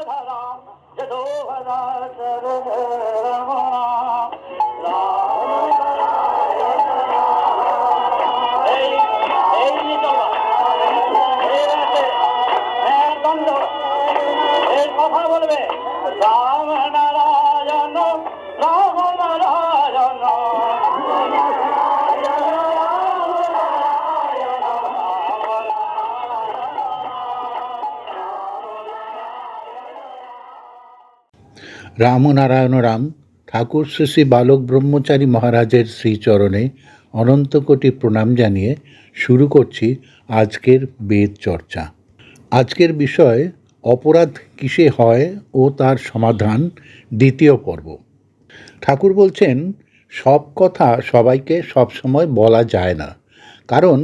কথা বলবে রাম নারায়ণ রাম নারায়ণ। রামনারায়ণ রাম ঠাকুর শ্রী শ্রী বালক ব্রহ্মচারী মহারাজের শ্রীচরণে অনন্ত কোটি প্রণাম জানিয়ে শুরু করছি আজকের বেদ চর্চা। আজকের বিষয় অপরাধ কিসে হয় ও তার সমাধান, দ্বিতীয় পর্ব। ঠাকুর বলছেন, সব কথা সবাইকে সবসময় বলা যায় না, কারণ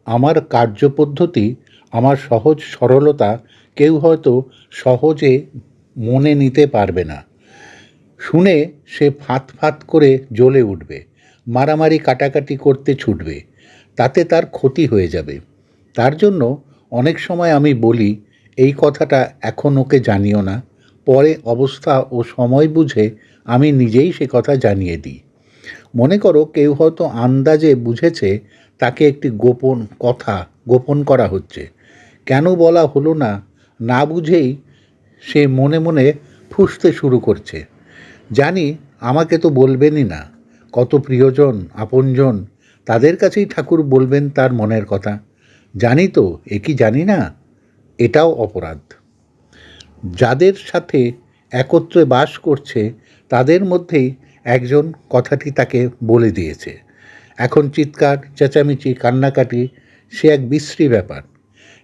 আমার কার্যপদ্ধতি, আমার সহজ সরলতা কেউ হয়তো সহজে মনে নিতে পারবে না। শুনে সে ফাঁত ফাঁত করে জ্বলে উঠবে, মারামারি কাটাকাটি করতে ছুটবে, তাতে তার ক্ষতি হয়ে যাবে। তার জন্য অনেক সময় আমি বলি, এই কথাটা এখন ওকে জানিও না, পরে অবস্থা ও সময় বুঝে আমি নিজেই সে কথা জানিয়ে দিই। মনে করো কেউ হয়তো আন্দাজে বুঝেছে তাকে একটি গোপন কথা গোপন করা হচ্ছে, কেন বলা হলো না, না বুঝেই সে মনে মনে ফুঁসতে শুরু করছে। জানি আমাকে তো বলবেনই না, কত প্রিয়জন আপনজন তাদের কাছেই ঠাকুর বলবেন তার মনের কথা। জানি তো, এ কি জানি না? এটাও অপরাধ। যাদের সাথে একত্রে বাস করছে তাদের মধ্যেই একজন কথাটি তাকে বলে দিয়েছে। এখন চিৎকার চেঁচামেচি কান্নাকাটি সে এক বিশ্রী ব্যাপার।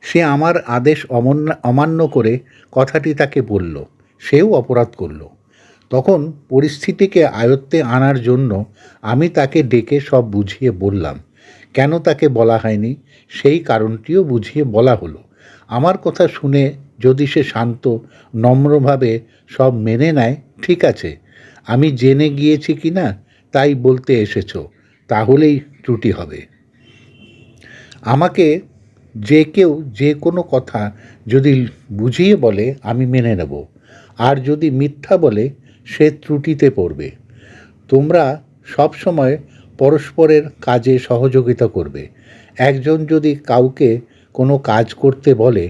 সে আমার আদেশ অমান্য করে কথাটি তাকে বলল, সেও অপরাধ করল। তখন পরিস্থিতিকে আয়ত্তে আনার জন্য আমি তাকে ডেকে সব বুঝিয়ে বললাম। কেন তাকে বলা হয়নি সেই কারণটিও বুঝিয়ে বলা হলো। আমার কথা শুনে যদি সে শান্ত নম্রভাবে সব মেনে নেয়, ঠিক আছে, আমি জেনে গিয়েছি কি না তাই বলতে এসেছ, তাহলেই ত্রুটি হবে। আমাকে যে কেউ যে কোনো কথা যদি বুঝিয়ে বলে আমি মেনে নেব, আর যদি মিথ্যা বলে সে ত্রুটিতে পড়বে। তোমরা সব সময় পরস্পরের কাজে সহযোগিতা করবে। একজন যদি কাউকে কোনো কাজ করতে বলে,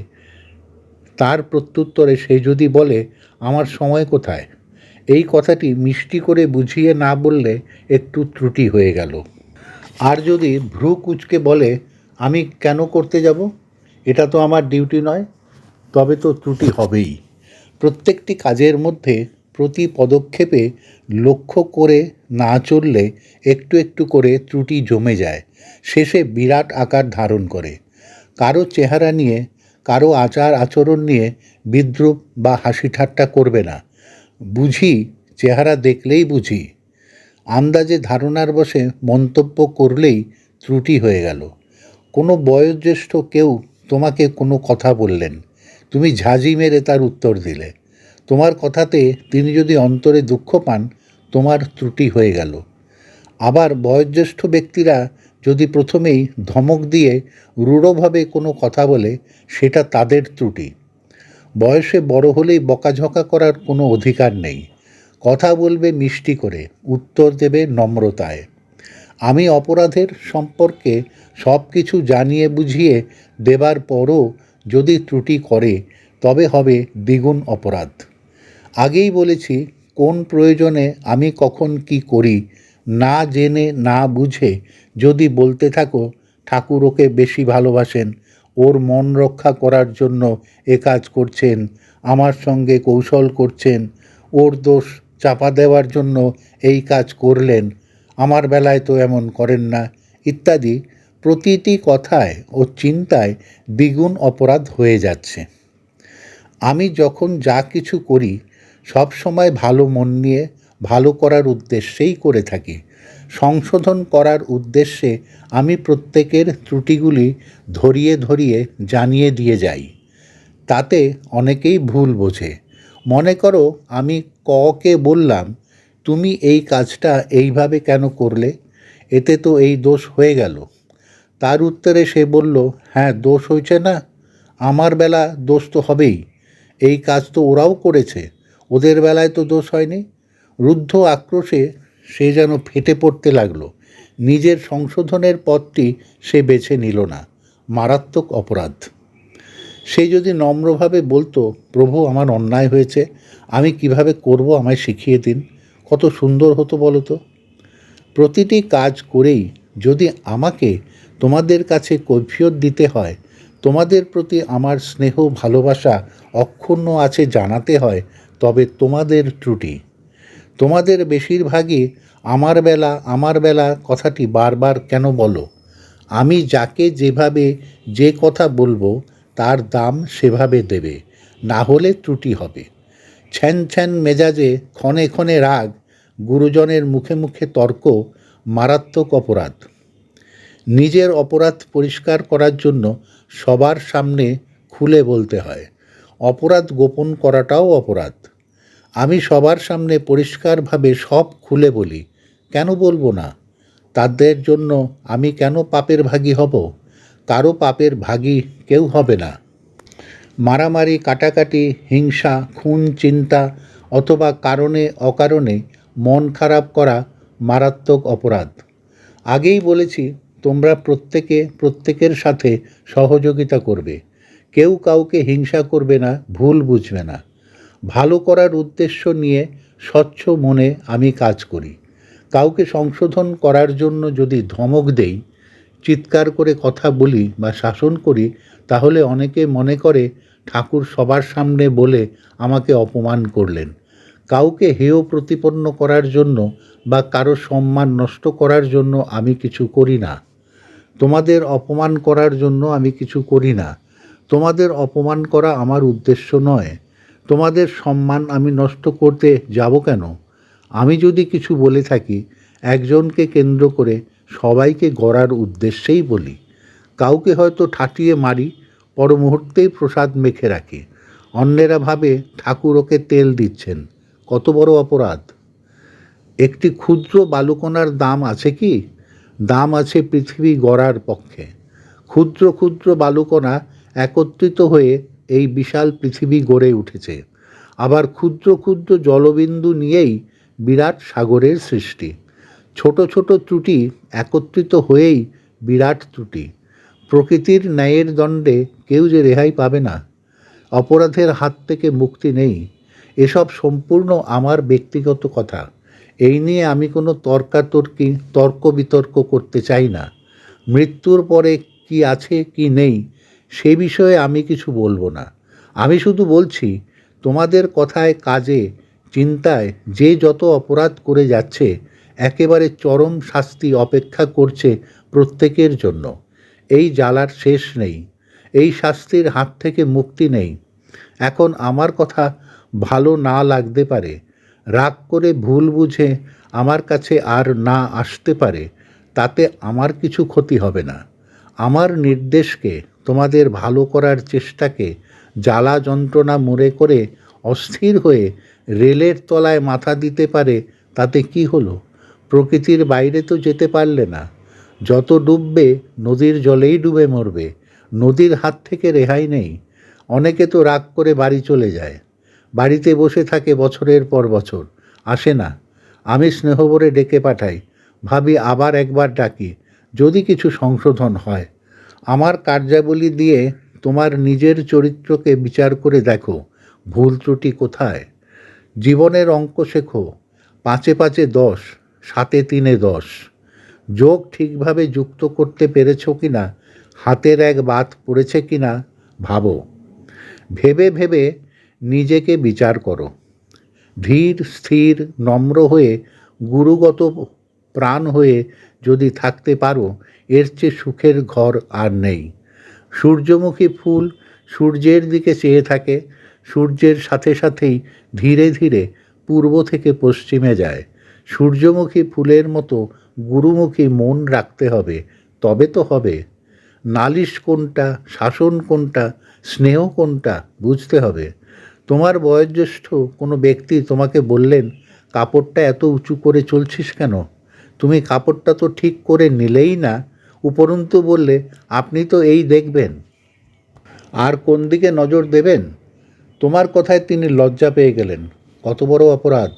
তার প্রত্যুত্তরে সে যদি বলে আমার সময় কোথায়, এই কথাটি মিষ্টি করে বুঝিয়ে না বললে একটু ত্রুটি হয়ে গেল। আর যদি ভ্রু কুঁচকে বলে আমি কেন করতে যাব, এটা তো আমার ডিউটি নয়, তবে তো ত্রুটি হবেই। প্রত্যেকটি কাজের মধ্যে প্রতি পদক্ষেপে লক্ষ্য করে না চললে একটু একটু করে ত্রুটি জমে যায়, শেষে বিরাট আকার ধারণ করে। কারো চেহারা নিয়ে, কারো আচার আচরণ নিয়ে বিদ্রূপ বা হাসি ঠাট্টা করবে না। বুঝি, চেহারা দেখলেই বুঝি। আন্দাজে ধারণার বশে মন্তব্য করলেই ত্রুটি হয়ে গেল। কোনো বয়োজ্যেষ্ঠ কেউ তোমাকে কোনো কথা বললেন, তুমি ঝাঁঝি মেরে তার উত্তর দিলে। তোমার কথাতে তিনি যদি অন্তরে দুঃখ পান, তোমার ত্রুটি হয়ে গেল। আবার বয়োজ্যেষ্ঠ ব্যক্তিরা যদি প্রথমেই ধমক দিয়ে রূঢ়ভাবে কোনো কথা বলে, সেটা তাদের ত্রুটি। বয়সে বড় হলেই বকাঝকা করার কোনো অধিকার নেই। কথা বলবে মিষ্টি করে, উত্তর দেবে নম্রতায়। আমি অপরাধের সম্পর্কে সব কিছু জানিয়ে বুঝিয়ে দেবার পরও যদি ত্রুটি করে, তবে হবে দ্বিগুণ অপরাধ। আগেই বলেছি, কোন প্রয়োজনে আমি কখন কি করি না জেনে না বুঝে যদি বলতে থাকো ঠাকুর ওকে বেশি ভালোবাসেন, ওর মন রক্ষা করার জন্য এ কাজ করছেন, আমার সঙ্গে কৌশল করছেন, ওর দোষ চাপা দেওয়ার জন্য এই কাজ করলেন, আমার বেলায় তো এমন করেন না, ইত্যাদি, প্রতিটি কথায় ও চিন্তায় দ্বিগুণ অপরাধ হয়ে যাচ্ছে। আমি যখন যা কিছু করি সব সময় ভালো মন নিয়ে ভালো করার উদ্দেশ্যেই করে থাকি। সংশোধন করার উদ্দেশ্যে আমি প্রত্যেকের ত্রুটিগুলি ধরিয়ে ধরিয়ে জানিয়ে দিয়ে যাই। তাতে অনেকেই ভুল বোঝে। মনে করো আমি ককে বললাম, তুমি এই কাজটা এইভাবে কেন করলে, এতে তো এই দোষ হয়ে গেল। তার উত্তরে সে বলল, হ্যাঁ দোষ হয়েছে না, আমার বেলা দোষ তো হবেই। এই কাজ তো ওরাও করেছে, ওদের বেলায় তো দোষ হয়নি। রুদ্ধ আক্রোশে সে যেন ফেটে পড়তে লাগলো। নিজের সংশোধনের পথটি সে বেছে নিল না। মারাত্মক অপরাধ। সে যদি নম্রভাবে বলতো, প্রভু আমার অন্যায় হয়েছে, আমি কিভাবে করব আমায় শিখিয়ে দিন, কত সুন্দর হতো বলো তো। প্রতিটি কাজ করেই যদি আমাকে তোমাদের কাছে কৈফিয়ত দিতে হয়, তোমাদের প্রতি আমার স্নেহ ভালোবাসা অক্ষুণ্ণ আছে জানাতে হয়, তবে তোমাদের ত্রুটি। তোমাদের বেশিরভাগই আমার বেলা কথাটি বারবার কেন বলো? আমি যাকে যেভাবে যে কথা বলবো তার দাম সেভাবে দেবে, না হলে ত্রুটি হবে। ছ্যান ছ্যান মেজাজে ক্ষণে ক্ষণে রাগ, গুরুজনের মুখে মুখে তর্ক মারাত্মক অপরাধ। নিজের অপরাধ পরিষ্কার করার জন্য সবার সামনে খুলে বলতে হয়। অপরাধ গোপন করাটাও অপরাধ। আমি সবার সামনে পরিষ্কারভাবে সব খুলে বলি, কেন বলবো না? তাদের জন্য আমি কেন পাপের ভাগী হব? কারো পাপের ভাগী কেউ হবে না। মারামারি, কাটাকাটি, হিংসা, খুন, চিন্তা অথবা কারণে অকারণে মন খারাপ করা মারাত্মক অপরাধ। আগেই বলেছি, তোমরা প্রত্যেকে প্রত্যেকের সাথে সহযোগিতা করবে। কেউ কাউকে হিংসা করবে না, ভুল বুঝবে না। ভালো করার উদ্দেশ্য নিয়ে স্বচ্ছ মনে আমি কাজ করি। কাউকে সংশোধন করার জন্য যদি ধমক দেই, চিৎকার করে কথা বলি বা শাসন করি, তাহলে অনেকে মনে করে ঠাকুর সবার সামনে বলে আমাকে অপমান করলেন। কাউকে হেয় প্রতিপন্ন করার জন্য বা কারো সম্মান নষ্ট করার জন্য আমি কিছু করি না। তোমাদের অপমান করার জন্য আমি কিছু করি না। তোমাদের অপমান করা আমার উদ্দেশ্য নয়। তোমাদের সম্মান আমি নষ্ট করতে যাব কেন? আমি যদি কিছু বলে থাকি, একজনকে কেন্দ্র করে সবাইকে গড়ার উদ্দেশ্যেই বলি। কাউকে হয়তো ঠাটিয়ে মারি, পর মুহূর্তেই প্রসাদ মেখে রাখি। অন্যেরা ভাবে ঠাকুর ওকে তেল দিচ্ছেন। কত বড় অপরাধ! একটি ক্ষুদ্র বালুকণার দাম আছে কি? দাম আছে পৃথিবী গড়ার পক্ষে। ক্ষুদ্র ক্ষুদ্র বালুকণা একত্রিত হয়ে এই বিশাল পৃথিবী গড়ে উঠেছে। আবার ক্ষুদ্র ক্ষুদ্র জলবিন্দু নিয়েই বিরাট সাগরের সৃষ্টি। ছোট ছোট ত্রুটি একত্রিত হয়েই বিরাট ত্রুটি। প্রকৃতির ন্যায়ের দণ্ডে কেউ যে রেহাই পাবে না। অপরাধের হাত থেকে মুক্তি নেই। এসব সম্পূর্ণ আমার ব্যক্তিগত কথা। এই নিয়ে আমি কোনো তর্ক বিতর্ক করতে চাই না। মৃত্যুর পরে কি আছে কি নেই সে বিষয়ে আমি কিছু বলবো না। আমি শুধু বলছি, তোমাদের কথায়, কাজে, চিন্তায় যে যত অপরাধ করে যাচ্ছে, একেবারে চরম শাস্তি অপেক্ষা করছে প্রত্যেকের জন্য। এই জ্বালার শেষ নেই। এই শাস্তির হাত থেকে মুক্তি নেই। এখন আমার কথা ভালো না লাগতে পারে, রাগ করে ভুল বুঝে আমার কাছে আর না আসতে পারে, তাতে আমার কিছু ক্ষতি হবে না। আমার নির্দেশকে, তোমাদের ভালো করার চেষ্টাকে জ্বালা যন্ত্রণা মনে করে অস্থির হয়ে রেলের তলায় মাথা দিতে পারে, তাতে কি হলো? প্রকৃতির বাইরে তো যেতে পারলে না। যত ডুববে নদীর জলেই ডুবে মরবে। নদীর হাত থেকে রেহাই নেই। অনেকে তো রাগ করে বাড়ি চলে যায়। বাড়িতে বসে থাকে বছরের পর বছর, আসে না। আমি স্নেহভরে ডেকে পাঠাই, ভাবি আবার একবার ডাকি, যদি কিছু সংশোধন হয়। আমার কার্যাবলী দিয়ে তোমার নিজের চরিত্রকে বিচার করে দেখো, ভুল ত্রুটি কোথায়। জীবনের অঙ্ক শেখো, 5 5 10, 7 3 10। যোগ ঠিকভাবে যুক্ত করতে পেরেছ কি না, হাতের এক বাত পড়েছে কি না ভাবো। ভেবে ভেবে নিজেকে বিচার করো। ধীর স্থির নম্র হয়ে গুরুগত প্রাণ হয়ে যদি থাকতে পারো, এর চেয়ে সুখের ঘর আর নেই। সূর্যমুখী ফুল সূর্যের দিকে চেয়ে থাকে, সূর্যের সাথে সাথেই ধীরে ধীরে পূর্ব থেকে পশ্চিমে যায়। সূর্যমুখী ফুলের মতো গুরুমুখী মন রাখতে হবে, তবে তো হবে। নালিশ কোনটা, শাসন কোনটা, স্নেহ কোনটা বুঝতে হবে। তোমার বয়োজ্যেষ্ঠ কোনো ব্যক্তি তোমাকে বললেন, কাপড়টা এত উঁচু করে চলছিস কেন? তুমি কাপড়টা তো ঠিক করে নিলেই না, উপরন্তু বললে, আপনি তো এই দেখবেন, আর কোন দিকে নজর দেবেন? তোমার কথায় তিনি লজ্জা পেয়ে গেলেন। কত বড় অপরাধ!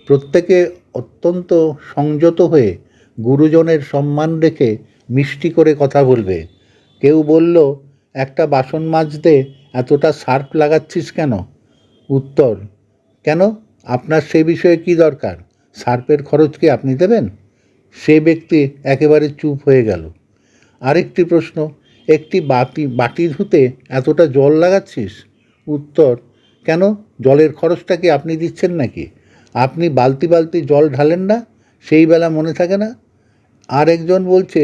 প্রত্যেকে অত্যন্ত সংযত হয়ে গুরুজনের সম্মান রেখে মিষ্টি করে কথা বলবে। কেউ বলল, একটা বাসন মাজতে এতটা সার্ফ লাগাচ্ছিস কেন? উত্তর, কেন, আপনার সে বিষয়ে কি দরকার? সার্ফের খরচ কি আপনি দেবেন? সে ব্যক্তি একেবারে চুপ হয়ে গেল। আরেকটি প্রশ্ন, একটি বাটি ধুতে এতটা জল লাগাচ্ছিস? উত্তর, কেন, জলের খরচটা কি আপনি দিচ্ছেন নাকি? আপনি বালতি বালতি জল ঢালেন না, সেই বেলা মনে থাকে না? আরেকজন বলছে,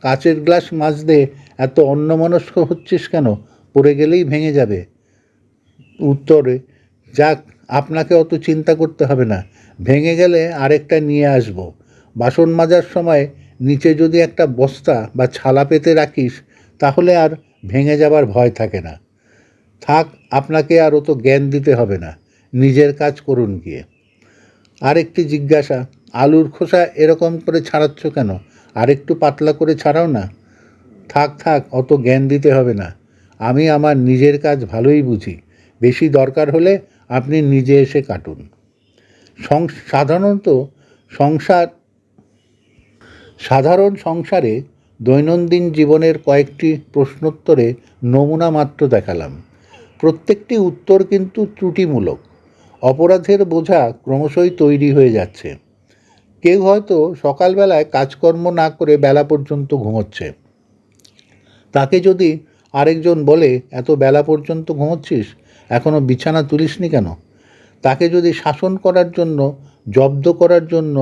কাচের গ্লাস মাজতে এত অন্যমনস্ক হচ্ছিস কেন? পড়ে গেলেই ভেঙে যাবে। উত্তরে, যাক, আপনাকে অত চিন্তা করতে হবে না, ভেঙে গেলে আরেকটা নিয়ে আসব। বাসন মাজার সময় নিচে যদি একটা বস্তা বা ছালা পেতে রাখিস, তাহলে আর ভেঙে যাবার ভয় থাকে না। থাক, আপনাকে আর অত জ্ঞান দিতে হবে না, নিজের কাজ করুন গিয়ে। আরেকটি জিজ্ঞাসা, আলুর খোসা এরকম করে ছাড়াচ্ছ কেন? আরেকটু পাতলা করে ছাড়াও না। থাক থাক, অত জ্ঞান দিতে হবে না, আমি আমার নিজের কাজ ভালোই বুঝি। বেশি দরকার হলে আপনি নিজে এসে কাটুন। সাধারণ সংসারে দৈনন্দিন জীবনের কয়েকটি প্রশ্নোত্তরে নমুনা মাত্র দেখালাম। প্রত্যেকটি উত্তর কিন্তু ত্রুটিমূলক। অপরাধের বোঝা ক্রমশই তৈরি হয়ে যাচ্ছে। কেউ হয়তো সকালবেলায় কাজকর্ম না করে বেলা পর্যন্ত ঘুমোচ্ছে। তাকে যদি আরেকজন বলে, এত বেলা পর্যন্ত ঘুমোচ্ছিস, এখনও বিছানা তুলিসনি কেন? তাকে যদি শাসন করার জন্য, জব্দ করার জন্য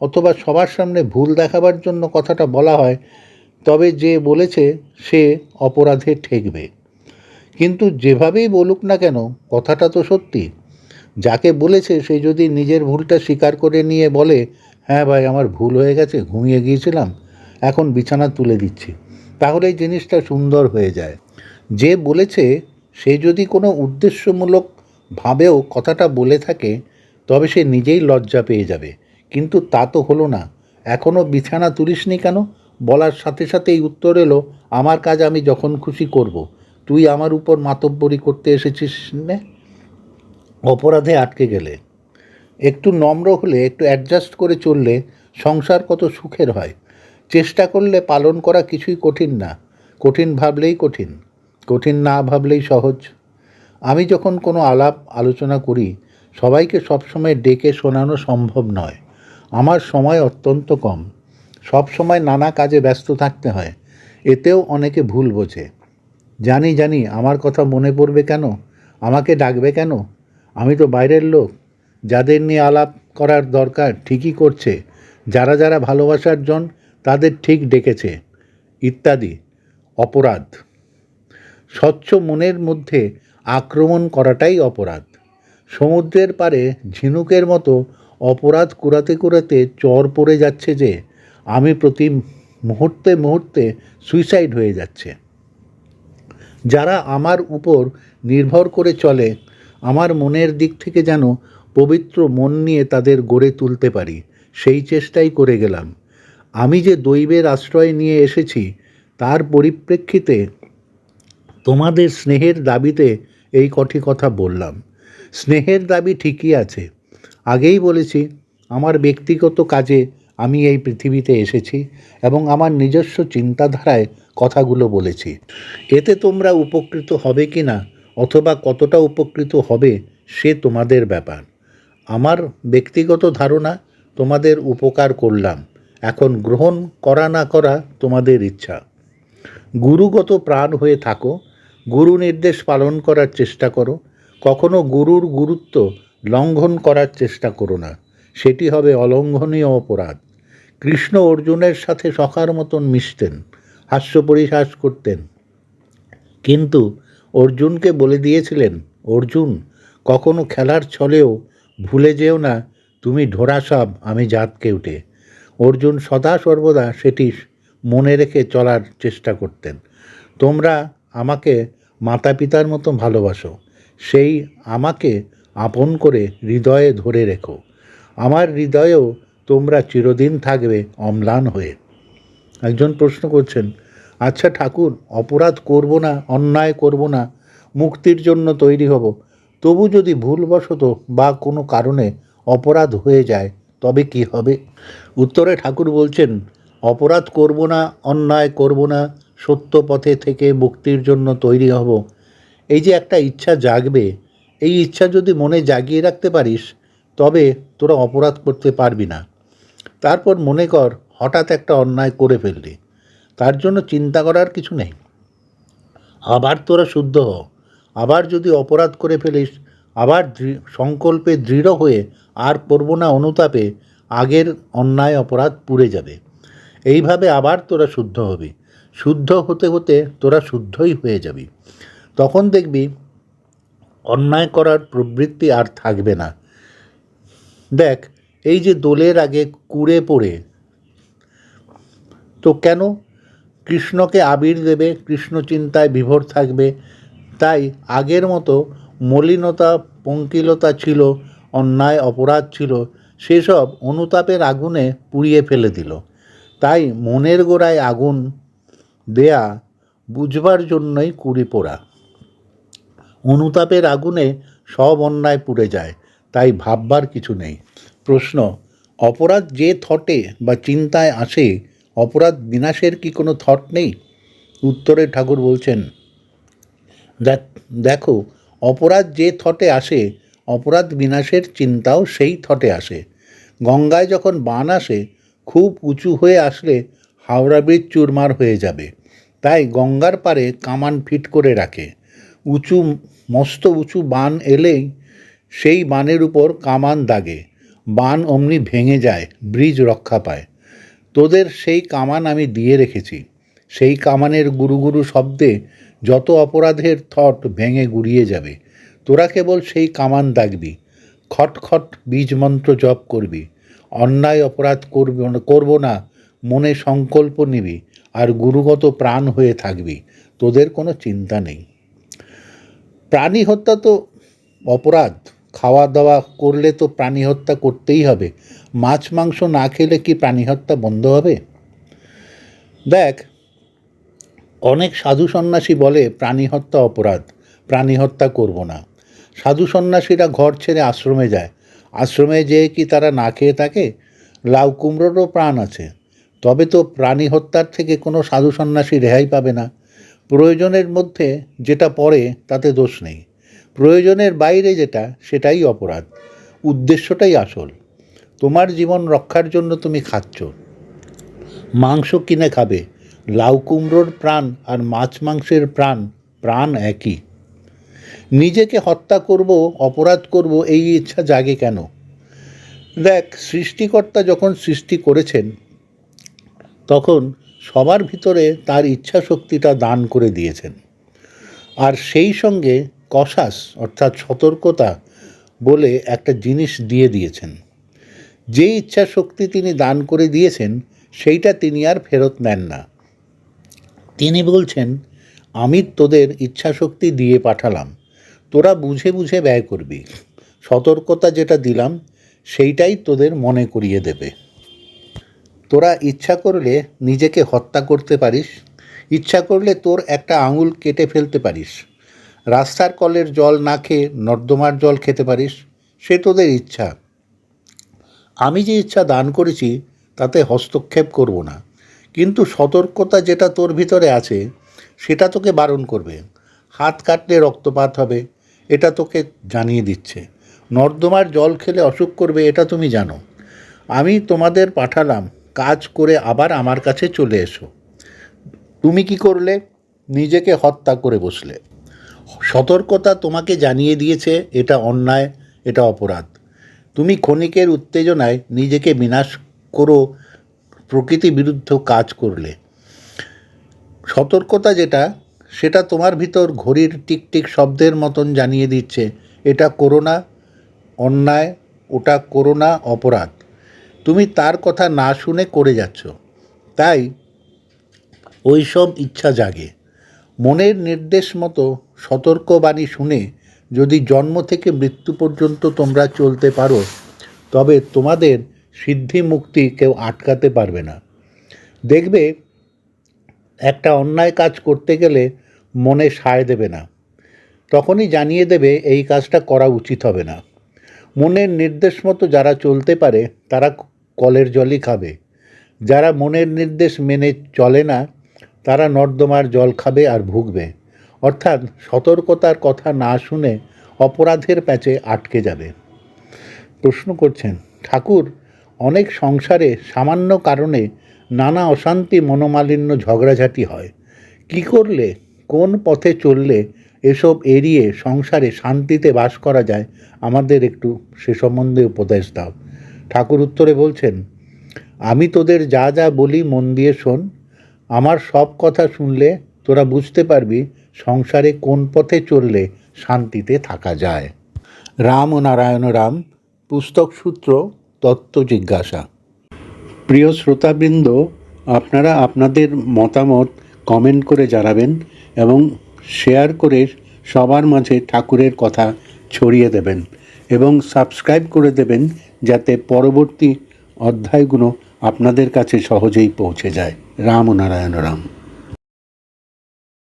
অথবা সবার সামনে ভুল দেখাবার জন্য কথাটা বলা হয়, তবে যে বলেছে সে অপরাধে ঠেকবে। কিন্তু যেভাবেই বলুক না কেন, কথাটা তো সত্যি। যাকে বলেছে সে যদি নিজের ভুলটা স্বীকার করে নিয়ে বলে, হ্যাঁ ভাই, আমার ভুল হয়ে গেছে, ঘুমিয়ে গিয়েছিলাম, এখন বিছানা তুলে দিচ্ছি, তাহলে এই জিনিসটা সুন্দর হয়ে যায়। যে বলেছে সে যদি কোনো উদ্দেশ্যমূলক ভাবেও কথাটা বলে থাকে, তবে সে নিজেই লজ্জা পেয়ে যাবে। কিন্তু তা তো হলো না। এখনও বিছানা তুলিসনি কেন বলার সাথে সাথেই উত্তর এলো, আমার কাজ আমি যখন খুশি করব, তুই আমার উপর মাতব্বরি করতে এসেছিস নে? অপরাধে আটকে গেলে। একটু নম্র হলে, একটু অ্যাডজাস্ট করে চললে সংসার কত সুখের হয়। চেষ্টা করলে পালন করা কিছুই কঠিন না। কঠিন ভাবলেই কঠিন, কঠিন না ভাবলেই সহজ। আমি যখন কোনো আলাপ আলোচনা করি, সবাইকে সবসময় ডেকে শোনানো সম্ভব নয়। আমার সময় অত্যন্ত কম, সব সময় নানা কাজে ব্যস্ত থাকতে হয়। এতেও অনেকে ভুল বোঝে। জানি জানি, আমার কথা মনে পড়বে কেন? আমাকে ডাকবে কেন? আমি তো বাইরের লোক। যাদের নিয়ে আলাপ করার দরকার ঠিকই করছে, যারা যারা ভালোবাসার জন তাদের ঠিক ডেকেছে, ইত্যাদি। অপরাধ। স্বচ্ছ মনের মধ্যে আক্রমণ করাটাই অপরাধ। সমুদ্রের পাড়ে ঝিনুকের মতো অপরাধ কুড়াতে কুড়াতে চর পড়ে যাচ্ছে যে আমি প্রতি মুহূর্তে মুহূর্তে সুইসাইড হয়ে যাচ্ছে। যারা আমার উপর নির্ভর করে চলে, আমার মনের দিক থেকে যেন পবিত্র মন নিয়ে তাদের গড়ে তুলতে পারি, সেই চেষ্টাই করে গেলাম। আমি যে দৈবের আশ্রয় নিয়ে এসেছি, তার পরিপ্রেক্ষিতে তোমাদের স্নেহের দাবিতে এই কটি কথা বললাম। স্নেহের দাবি ঠিকই আছে। আগেই বলেছি, আমার ব্যক্তিগত কাজে আমি এই পৃথিবীতে এসেছি এবং আমার নিজস্ব চিন্তাধারায় কথাগুলো বলেছি। এতে তোমরা উপকৃত হবে কি না, অথবা কতটা উপকৃত হবে, সে তোমাদের ব্যাপার। আমার ব্যক্তিগত ধারণা, তোমাদের উপকার করলাম। এখন গ্রহণ করা না করা তোমাদের ইচ্ছা। গুরুগত প্রাণ হয়ে থাকো, গুরু নির্দেশ পালন করার চেষ্টা করো। কখনো গুরুর গুরুত্ব লঙ্ঘন করার চেষ্টা করো না, সেটি হবে অলঙ্ঘনীয় অপরাধ। কৃষ্ণ অর্জুনের সাথে সখার মতন মিশতেন, হাস্য পরিহাস করতেন, কিন্তু অর্জুনকে বলে দিয়েছিলেন, অর্জুন, কখনো খেলার ছলেও ভুলে যেও না তুমি ঢোড়া সাপ, আমি জাত কেউটে। অর্জুন সদা সর্বদা সেটি মনে রেখে চলার চেষ্টা করতেন। তোমরা আমাকে মাতা পিতার মতো ভালোবাসো, সেই আমাকে আপন করে হৃদয়ে ধরে রেখো। আমার হৃদয়েও তোমরা চিরদিন থাকবে অম্লান হয়ে। একজন প্রশ্ন করছেন, আচ্ছা ঠাকুর, অপরাধ করব না, অন্যায় করব না, মুক্তির জন্য তৈরি হব, তবু যদি ভুলবশত বা কোনো কারণে অপরাধ হয়ে যায় তবে কি হবে? উত্তরে ঠাকুর বলছেন, অপরাধ করব না, অন্যায় করব না, সত্য পথে থেকে মুক্তির জন্য তৈরি হব, এই যে একটা ইচ্ছা জাগবে, এই ইচ্ছা যদি মনে জাগিয়ে রাখতে পারিস তবে তোরা অপরাধ করতে পারবি না। তারপর মনে কর হঠাৎ একটা অন্যায় করে ফেললি, তার জন্য চিন্তা করার কিছু নেই, আবার তোরা শুদ্ধ হ। আবার যদি অপরাধ করে ফেলিস, আবার সংকল্পে দৃঢ় হয়ে আর করব না অনুতাপে আগের অন্যায় অপরাধ পুড়ে যাবে। এইভাবে আবার তোরা শুদ্ধ হবি, শুদ্ধ হতে হতে তোরা শুদ্ধই হয়ে যাবি। তখন দেখবি অন্যায় করার প্রবৃত্তি আর থাকবে না। দেখ, এই যে দোলের আগে কুড়ে পড়ে, তো কেন? কৃষ্ণকে আবির দেবে, কৃষ্ণ চিন্তায় বিভোর থাকবে, তাই আগের মতো মলিনতা পঙ্কিলতা ছিল, অন্যায় অপরাধ ছিল, সেসব অনুতাপের আগুনে পুড়িয়ে ফেলে দিল। তাই মনের গোড়ায় আগুন দেয়া বুঝবার জন্যই কুড়ি পোড়া। অনুতাপের আগুনে সব অন্যায় পুড়ে যায়, তাই ভাববার কিছু নেই। প্রশ্ন, অপরাধ যে থটে বা চিন্তায় আসে, অপরাধ বিনাশের কি কোনো থট নেই? উত্তরে ঠাকুর বলছেন, দেখো, অপরাধ যে থটে আসে, অপরাধ বিনাশের চিন্তাও সেই থটে আসে। গঙ্গায় যখন বান আসে, খুব উঁচু হয়ে আসলে হাওড়া ব্রিজ চুরমার হয়ে যাবে, তাই গঙ্গার পাড়ে কামান ফিট করে রাখে। মস্ত উঁচু বান এলেই সেই বানের উপর কামান দাগে, বান অমনি ভেঙে যায়, ব্রিজ রক্ষা পায়। তোদের সেই কামান আমি দিয়ে রেখেছি, সেই কামানের গুরু গুরু শব্দে যত অপরাধের থট ভেঙে গুড়িয়ে যাবে। তোরা কেবল সেই কামান দাগবি, খটখট বীজ মন্ত্র জপ করবি, অন্যায় অপরাধ করব না মনে সংকল্প নিবি, আর গুরুগত প্রাণ হয়ে থাকবি, তোদের কোনো চিন্তা নেই। প্রাণী হত্যা তো অপরাধ, খাওয়া দাওয়া করলে তো প্রাণী হত্যা করতেই হবে। মাছ মাংস না খেলে কি প্রাণী হত্যা বন্ধ হবে? দেখ, অনেক সাধু সন্ন্যাসী বলে প্রাণী হত্যা অপরাধ, প্রাণী হত্যা করব না। সাধু সন্ন্যাসীরা ঘর ছেড়ে আশ্রমে যায়, আশ্রমে যেয়ে কি তারা না খেয়ে থাকে? লাউ কুমড়োরও প্রাণ আছে, তবে তো প্রাণী হত্যার থেকে কোনো সাধু সন্ন্যাসী রেহাই পাবে না। প্রয়োজনের মধ্যে যেটা পড়ে তাতে দোষ নেই, প্রয়োজনের বাইরে যেটা সেটাই অপরাধ, উদ্দেশ্যটাই আসল। তোমার জীবন রক্ষার জন্য তুমি খাচ্ছ, মাংস কিনে খাবে, লাউ কুমড়োর প্রাণ আর মাছ মাংসের প্রাণ একই। নিজেকে হত্যা করব, অপরাধ করব, এই ইচ্ছা জাগে কেন? দেখ, সৃষ্টিকর্তা যখন সৃষ্টি করেছেন তখন সবার ভিতরে তার ইচ্ছা শক্তিটা দান করে দিয়েছেন, আর সেই সঙ্গে কসাস অর্থাৎ সতর্কতা বলে একটা জিনিস দিয়ে দিয়েছেন। যে ইচ্ছা শক্তি তিনি দান করে দিয়েছেন সেইটা তিনি আর ফেরত নেন না। তিনি বলছেন, আমি তোদের ইচ্ছা শক্তি দিয়ে পাঠালাম, তোরা বুঝে বুঝে ব্যয় করবি, সতর্কতা যেটা দিলাম সেইটাই তোদের মনে করিয়ে দেবে। তোরা ইচ্ছা করলে নিজেকে হত্যা করতে পারিস, ইচ্ছা করলে তোর একটা আঙুল কেটে ফেলতে পারিস, রাস্তার কলের জল না খেয়ে নর্দমার জল খেতে পারিস, সে তোদের ইচ্ছা। আমি যে ইচ্ছা দান করেছি তাতে হস্তক্ষেপ করব না, কিন্তু সতর্কতা যেটা তোর ভিতরে আছে সেটা তোকে বারণ করবে। হাত কাটলে রক্তপাত হবে, এটা তোকে জানিয়ে দিচ্ছে। নর্দমার জল খেলে অসুখ করবে, এটা তুমি জানো। আমি তোমাদের পাঠালাম, কাজ করে আবার আমার কাছে চলে এসো। তুমি কি করলে? নিজেকে হত্যা করে বসলে। সতর্কতা তোমাকে জানিয়ে দিয়েছে এটা অন্যায়, এটা অপরাধ। তুমি ক্ষণিকের উত্তেজনায় নিজেকে বিনাশ করো, প্রকৃতি বিরুদ্ধ কাজ করলে। সতর্কতা যেটা, সেটা তোমার ভিতর ঘড়ির টিকটিক শব্দের মতন জানিয়ে দিচ্ছে এটা করো না অন্যায়, ওটা করো না অপরাধ। তুমি তার কথা না শুনে করে যাচ্ছ, তাই ওই সব ইচ্ছা জাগে। মনের নির্দেশ মতো সতর্কবাণী শুনে যদি জন্ম থেকে মৃত্যু পর্যন্ত তোমরা চলতে পারো তবে তোমাদের সিদ্ধি মুক্তি কেউ আটকাতে পারবে না। দেখবে, একটা অন্যায় কাজ করতে গেলে মনে সায় দেবে না, তখনই জানিয়ে দেবে এই কাজটা করা উচিত হবে না। মনের নির্দেশ মতো যারা চলতে পারে তারা কলের জলই খাবে, যারা মনের নির্দেশ মেনে চলে না তারা নর্দমার জল খাবে আর ভুগবে। অর্থাৎ সতর্কতার কথা না শুনে অপরাধের প্যাচে আটকে যাবে। প্রশ্ন করছেন, ঠাকুর, অনেক সংসারে সামান্য কারণে নানা অশান্তি, মনোমালিন্য, ঝগড়াঝাটি হয়। কি করলে, কোন পথে চললে এসব এড়িয়ে সংসারে শান্তিতে বাস করা যায়, আমাদের একটু সে সম্বন্ধে উপদেশ দাও। ঠাকুর উত্তরে বলছেন, আমি তোদের যা যা বলি মন দিয়ে শোন। আমার সব কথা শুনলে তোরা বুঝতে পারবি সংসারে কোন পথে চললে শান্তিতে থাকা যায়। রাম ও নারায়ণ রাম, পুস্তক সূত্র, তত্ত্ব জিজ্ঞাসা। প্রিয় শ্রোতাবৃন্দ, আপনারা আপনাদের মতামত কমেন্ট করে জানাবেন এবং শেয়ার করে সবার মাঝে ঠাকুরের কথা ছড়িয়ে দেবেন এবং সাবস্ক্রাইব করে দেবেন যাতে পরবর্তী অধ্যায়গুলো আপনাদের কাছে সহজেই পৌঁছে যায়। রাম ও নারায়ণ রাম।